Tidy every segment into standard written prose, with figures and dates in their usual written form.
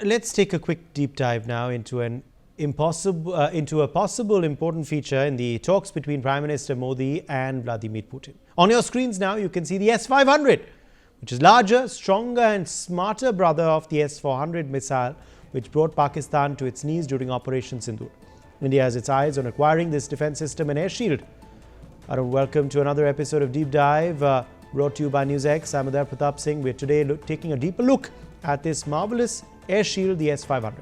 let's take a quick deep dive now into a possible important feature in the talks between Prime Minister Modi and Vladimir Putin. On your screens now, you can see the S500, which is larger, stronger and smarter brother of the S400 missile, which brought Pakistan to its knees during Operation Sindoor. India has its eyes on acquiring this defense system and air shield. Welcome to another episode of Deep Dive, brought to you by NewsX. I'm Adar Pratap Singh. We're today taking a deeper look at this marvelous air shield, the S500.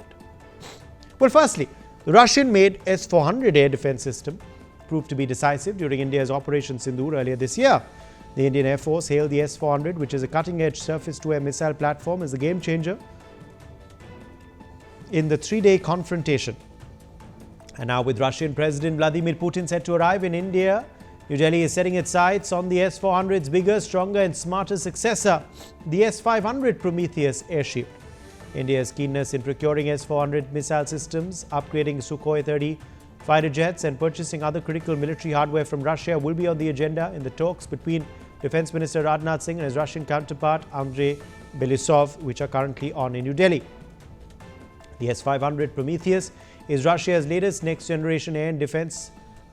Well, firstly, the Russian-made S400 air defense system proved to be decisive during India's Operation Sindoor earlier this year. The Indian Air Force hailed the S400, which is a cutting-edge surface-to-air missile platform, as a game-changer in the three-day confrontation. And now, with Russian President Vladimir Putin set to arrive in India, New Delhi is setting its sights on the S-400's bigger, stronger and smarter successor, the S-500 Prometheus air shield. India's keenness in procuring S-400 missile systems, upgrading Sukhoi 30 fighter jets and purchasing other critical military hardware from Russia will be on the agenda in the talks between Defense Minister Rajnath Singh and his Russian counterpart Andrei Belousov, which are currently on in New Delhi. The S-500 Prometheus is Russia's latest next-generation air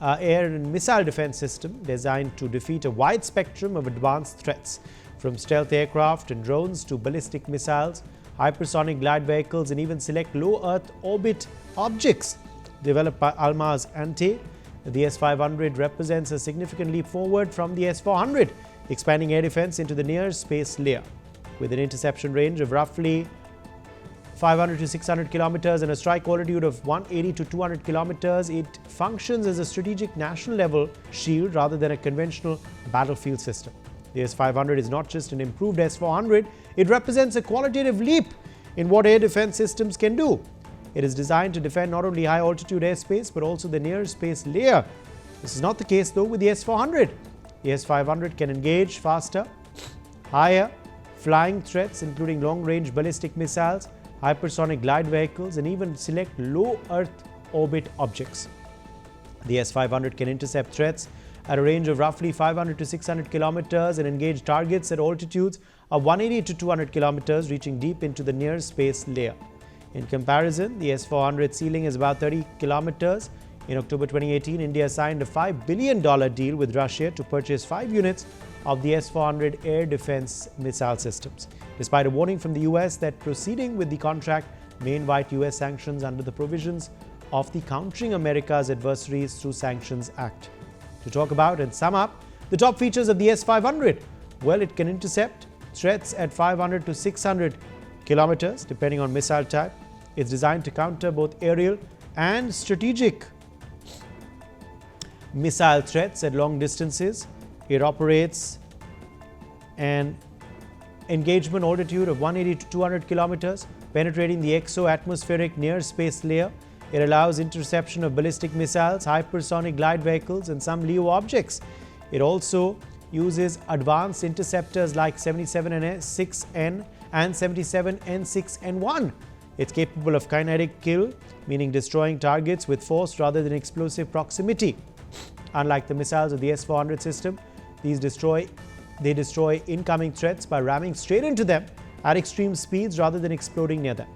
and missile defense system designed to defeat a wide spectrum of advanced threats, from stealth aircraft and drones to ballistic missiles, hypersonic glide vehicles and even select low Earth orbit objects. Developed by Almaz Ante, the S-500 represents a significant leap forward from the S-400, expanding air defense into the near space layer. With an interception range of roughly 500 to 600 kilometers and a strike altitude of 180 to 200 kilometers, it functions as a strategic national-level shield rather than a conventional battlefield system. The S-500 is not just an improved S-400, it represents a qualitative leap in what air defense systems can do. It is designed to defend not only high-altitude airspace but also the near space layer. This is not the case, though, with the S-400. The S-500 can engage faster, higher flying threats, including long-range ballistic missiles, hypersonic glide vehicles and even select low Earth orbit objects. The S-500 can intercept threats at a range of roughly 500 to 600 kilometers and engage targets at altitudes of 180 to 200 kilometers, reaching deep into the near space layer. In comparison, the S-400 ceiling is about 30 kilometers. In October 2018, India signed a $5 billion deal with Russia to purchase 5 units of the S-400 air defense missile systems, despite a warning from the US that proceeding with the contract may invite US sanctions under the provisions of the Countering America's Adversaries Through Sanctions Act. To talk about and sum up the top features of the S-500, well, it can intercept threats at 500 to 600 kilometers, depending on missile type. It's designed to counter both aerial and strategic missile threats at long distances. It operates an engagement altitude of 180 to 200 kilometers, penetrating the exo-atmospheric near space layer. It allows interception of ballistic missiles, hypersonic glide vehicles and some LEO objects. It also uses advanced interceptors like 77N6N and 77N6N1. It's capable of kinetic kill, meaning destroying targets with force rather than explosive proximity. Unlike the missiles of the S-400 system, they destroy incoming threats by ramming straight into them at extreme speeds rather than exploding near them.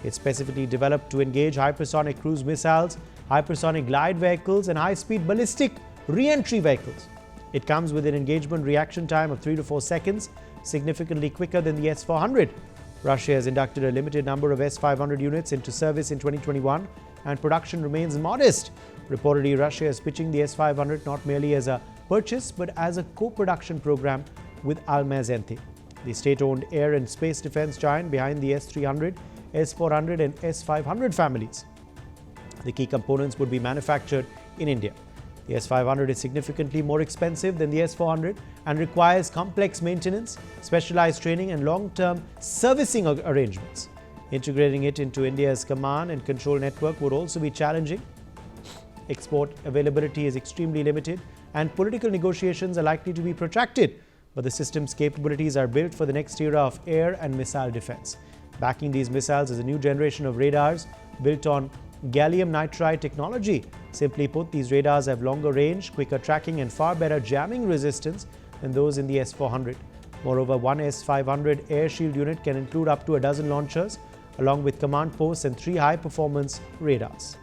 It's specifically developed to engage hypersonic cruise missiles, hypersonic glide vehicles and high-speed ballistic re-entry vehicles. It comes with an engagement reaction time of 3 to 4 seconds, significantly quicker than the S-400. Russia has inducted a limited number of S-500 units into service in 2021 and production remains modest. Reportedly, Russia is pitching the S-500 not merely as a purchase but as a co-production program with Almaz Ante, the state-owned air and space defense giant behind the S-300, S-400 and S-500 families. The key components would be manufactured in India. The S-500 is significantly more expensive than the S-400 and requires complex maintenance, specialized training and long-term servicing arrangements. Integrating it into India's command and control network would also be challenging. Export availability is extremely limited and political negotiations are likely to be protracted, but the system's capabilities are built for the next era of air and missile defense. Backing these missiles is a new generation of radars built on gallium nitride technology. Simply put, these radars have longer range, quicker tracking and far better jamming resistance than those in the S-400. Moreover, one S-500 air shield unit can include up to a dozen launchers, along with command posts and 3 high-performance radars.